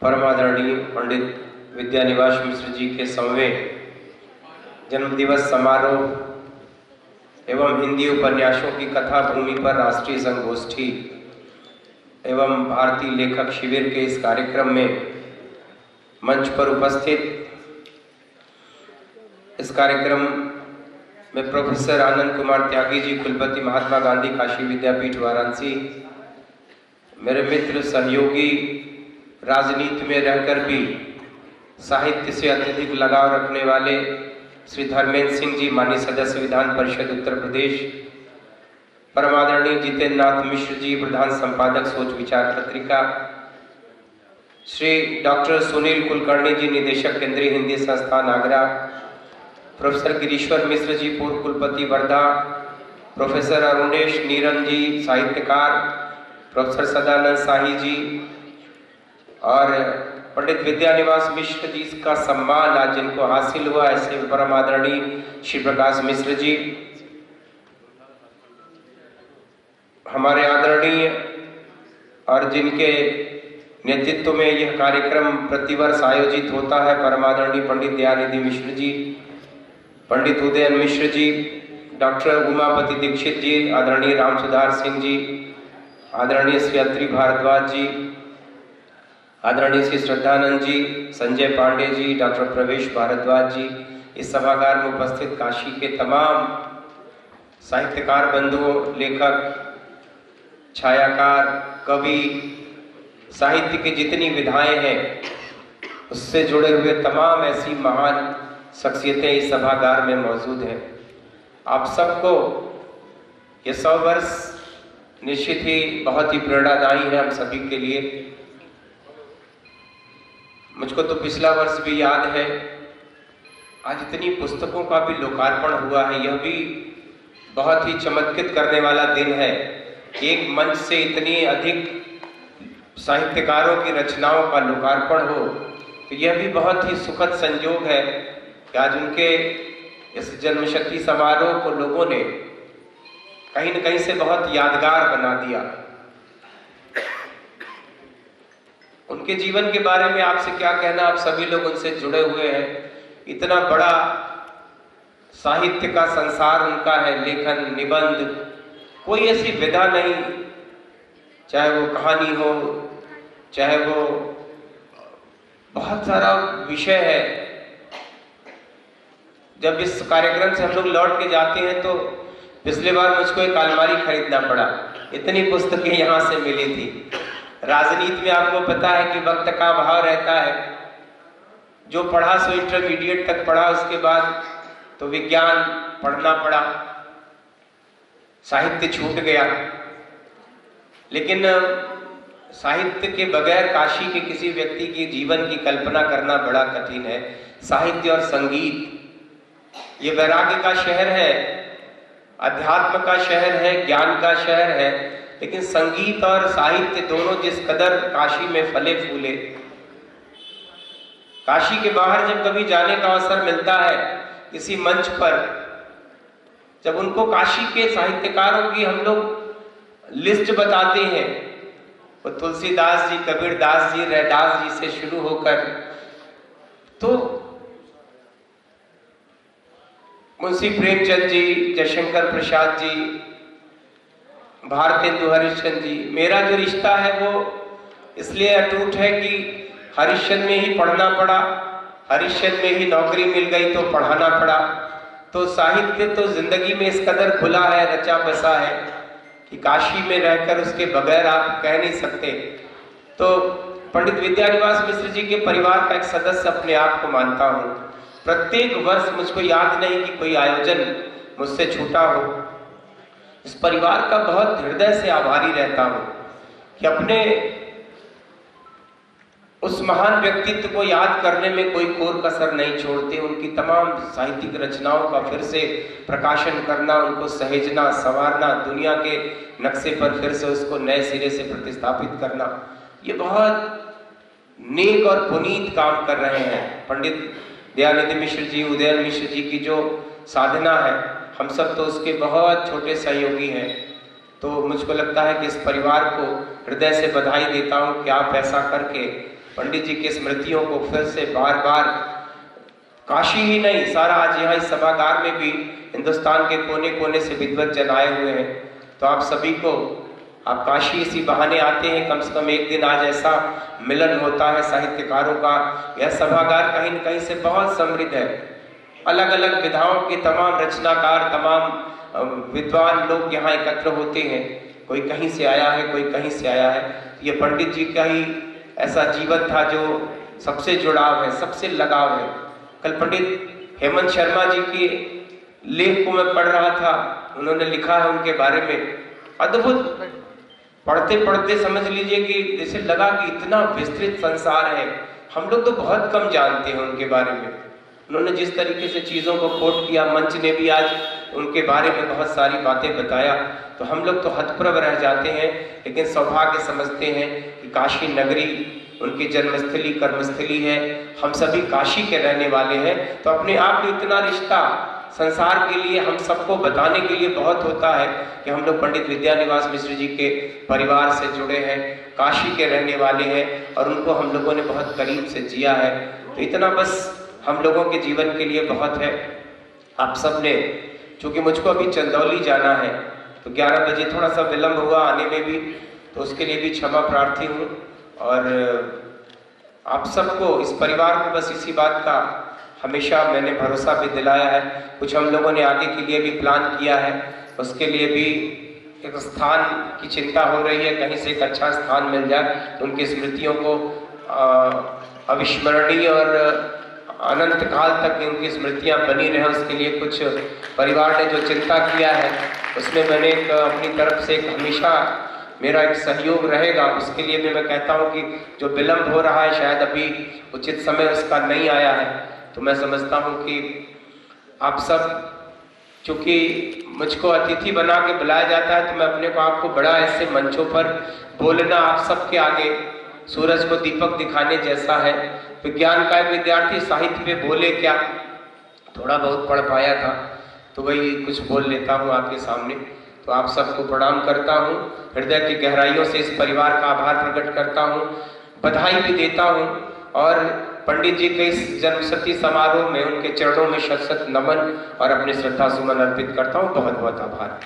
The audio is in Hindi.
परमादरणीय पंडित विद्यानिवास मिश्र जी के 100वें जन्मदिवस समारोह एवं हिंदी उपन्यासों की कथा भूमि पर राष्ट्रीय संगोष्ठी एवं भारतीय लेखक शिविर के इस कार्यक्रम में मंच पर उपस्थित इस कार्यक्रम में प्रोफेसर आनंद कुमार त्यागी जी, कुलपति महात्मा गांधी काशी विद्यापीठ वाराणसी, मेरे मित्र सहयोगी, राजनीति में रहकर भी साहित्य से अत्यधिक लगाव रखने वाले श्री धर्मेंद्र सिंह जी, माननीय सदस्य विधान परिषद उत्तर प्रदेश, परमादरणीय जितेंद्र नाथ मिश्र जी, प्रधान संपादक सोच विचार पत्रिका, श्री डॉक्टर सुनील कुलकर्णी जी, निदेशक केंद्रीय हिंदी संस्थान आगरा, प्रोफेसर गिरीश्वर मिश्र जी, पूर्व कुलपति वर्धा, प्रोफेसर अरुणेश नीरन जी, साहित्यकार, प्रोफेसर सदानंद शाही जी और पंडित विद्यानिवास मिश्र जी का सम्मान आज जिनको हासिल हुआ, ऐसे परम आदरणीय श्री प्रकाश मिश्र जी, हमारे आदरणीय और जिनके नेतृत्व में यह कार्यक्रम प्रतिवर्ष आयोजित होता है, परम आदरणीय पंडित दयानिधि मिश्र जी, पंडित उदयन मिश्र जी, डॉक्टर उमापति दीक्षित जी, आदरणीय राम सुधार सिंह जी, आदरणीय श्री अत्रि भारद्वाज जी, आदरणीय श्री श्रद्धानंद जी, संजय पांडे जी, डॉक्टर प्रवेश भारद्वाज जी, इस सभागार में उपस्थित काशी के तमाम साहित्यकार बंधुओं, लेखक, छायाकार, कवि, साहित्य की जितनी विधाएं हैं उससे जुड़े हुए तमाम ऐसी महान शख्सियतें इस सभागार में मौजूद हैं। आप सबको ये 100 वर्ष निश्चित ही बहुत ही प्रेरणादायी है हम सभी के लिए। मुझको तो पिछला वर्ष भी याद है, आज इतनी पुस्तकों का भी लोकार्पण हुआ है, यह भी बहुत ही चमत्कृत करने वाला दिन है। एक मंच से इतनी अधिक साहित्यकारों की रचनाओं का लोकार्पण हो तो यह भी बहुत ही सुखद संयोग है कि आज उनके इस जन्मशती समारोह को लोगों ने कहीं न कहीं से बहुत यादगार बना दिया। उनके जीवन के बारे में आपसे क्या कहना, आप सभी लोग उनसे जुड़े हुए हैं। इतना बड़ा साहित्य का संसार उनका है, लेखन, निबंध, कोई ऐसी विधा नहीं, चाहे वो कहानी हो, चाहे वो बहुत सारा विषय है। जब इस कार्यक्रम से हम लोग लौट के जाते हैं तो पिछले बार मुझको एक अलमारी खरीदना पड़ा, इतनी पुस्तकें यहाँ से मिली थी। राजनीति में आपको पता है कि वक्त का अभाव रहता है, जो पढ़ा सो इंटरमीडिएट तक पढ़ा, उसके बाद तो विज्ञान पढ़ना पड़ा, साहित्य छूट गया। लेकिन साहित्य के बगैर काशी के किसी व्यक्ति के जीवन की कल्पना करना बड़ा कठिन है। साहित्य और संगीत ये वैराग्य का शहर है, अध्यात्म का शहर है, ज्ञान का शहर है, लेकिन संगीत और साहित्य दोनों जिस कदर काशी में फले फूले, काशी के बाहर जब कभी जाने का अवसर मिलता है किसी मंच पर, जब उनको काशी के साहित्यकारों की हम लोग लिस्ट बताते हैं, वो तुलसीदास जी, कबीरदास जी, रैदास जी से शुरू होकर तो मुंशी प्रेमचंद जी, जयशंकर प्रसाद जी, भारतेंदु हरिश्चंद्र जी, मेरा जो रिश्ता है वो इसलिए अटूट है कि हरिश्चंद्र में ही पढ़ना पड़ा, हरिश्चंद्र में ही नौकरी मिल गई तो पढ़ाना पड़ा। तो साहित्य तो जिंदगी में इस कदर खुला है, रचा बसा है कि काशी में रहकर उसके बगैर आप कह नहीं सकते। तो पंडित विद्यानिवास मिश्र जी के परिवार का एक सदस्य अपने आप को मानता हूँ। प्रत्येक वर्ष मुझको याद नहीं कि कोई आयोजन मुझसे छूटा हो। इस परिवार का बहुत हृदय से आभारी रहता हूँ कि अपने उस महान व्यक्तित्व को याद करने में कोई कोर कसर नहीं छोड़ते। उनकी तमाम साहित्यिक रचनाओं का फिर से प्रकाशन करना, उनको सहेजना, संवारना, दुनिया के नक्शे पर फिर से उसको नए सिरे से प्रतिस्थापित करना, ये बहुत नेक और पुनीत काम कर रहे हैं। पंडित दयानिधि मिश्र जी, उदयन मिश्र जी की जो साधना है, हम सब तो उसके बहुत छोटे सहयोगी हैं। तो मुझको लगता है कि इस परिवार को हृदय से बधाई देता हूँ कि आप ऐसा करके पंडित जी की स्मृतियों को फिर से बार बार, काशी ही नहीं सारा, आज यहाँ इस सभागार में भी हिंदुस्तान के कोने कोने से विद्वत जन आए हुए हैं। तो आप सभी को, आप काशी इसी बहाने आते हैं, कम से कम एक दिन आज ऐसा मिलन होता है साहित्यकारों का। यह सभागार कहीं न कहीं से बहुत समृद्ध है, अलग अलग विधाओं के तमाम रचनाकार, तमाम विद्वान लोग यहाँ एकत्र होते हैं। कोई कहीं से आया है, कोई कहीं से आया है। ये पंडित जी का ही ऐसा जीवन था जो सबसे जुड़ाव है, सबसे लगाव है। कल पंडित हेमंत शर्मा जी के लेख को मैं पढ़ रहा था, उन्होंने लिखा है उनके बारे में, अद्भुत, पढ़ते पढ़ते समझ लीजिए कि जैसे लगा कि इतना विस्तृत संसार है, हम लोग तो बहुत कम जानते हैं उनके बारे में। उन्होंने जिस तरीके से चीज़ों को कोट किया, मंच ने भी आज उनके बारे में बहुत सारी बातें बताया, तो हम लोग तो हतप्रभ रह जाते हैं। लेकिन सौभाग्य समझते हैं कि काशी नगरी उनकी जन्मस्थली, कर्मस्थली है, हम सभी काशी के रहने वाले हैं। तो अपने आप में इतना रिश्ता संसार के लिए, हम सबको बताने के लिए बहुत होता है कि हम लोग पंडित विद्यानिवास मिश्र जी के परिवार से जुड़े हैं, काशी के रहने वाले हैं और उनको हम लोगों ने बहुत करीब से जिया है। तो इतना बस हम लोगों के जीवन के लिए बहुत है। आप सब ने, चूँकि मुझको अभी चंदौली जाना है तो 11 बजे थोड़ा सा विलम्ब हुआ आने में भी, तो उसके लिए भी क्षमा प्रार्थी हूँ। और आप सबको, इस परिवार को बस इसी बात का हमेशा मैंने भरोसा भी दिलाया है। कुछ हम लोगों ने आगे के लिए भी प्लान किया है, उसके लिए भी एक स्थान की चिंता हो रही है, कहीं से एक अच्छा स्थान मिल जाए तो उनकी स्मृतियों को अविस्मरणीय और अनंत काल तक उनकी स्मृतियां बनी रहें। उसके लिए कुछ परिवार ने जो चिंता किया है, उसमें मैंने अपनी तरफ से हमेशा मेरा एक सहयोग रहेगा। उसके लिए भी मैं कहता हूं कि जो विलम्ब हो रहा है, शायद अभी उचित समय उसका नहीं आया है। तो मैं समझता हूं कि आप सब, चूँकि मुझको अतिथि बना के बुलाया जाता है, तो मैं अपने को आपको बड़ा ऐसे मंचों पर बोलना आप सबके आगे सूरज को दीपक दिखाने जैसा है। विज्ञान का एक विद्यार्थी साहित्य पे बोले क्या, थोड़ा बहुत पढ़ पाया था, तो वही कुछ बोल लेता हूँ आपके सामने। तो आप सबको प्रणाम करता हूँ, हृदय की गहराइयों से इस परिवार का आभार प्रकट करता हूँ, बधाई भी देता हूँ और पंडित जी के इस जन्मशती समारोह में उनके चरणों में शत शत नमन और अपने श्रद्धा सुमन अर्पित करता हूँ। बहुत बहुत आभार।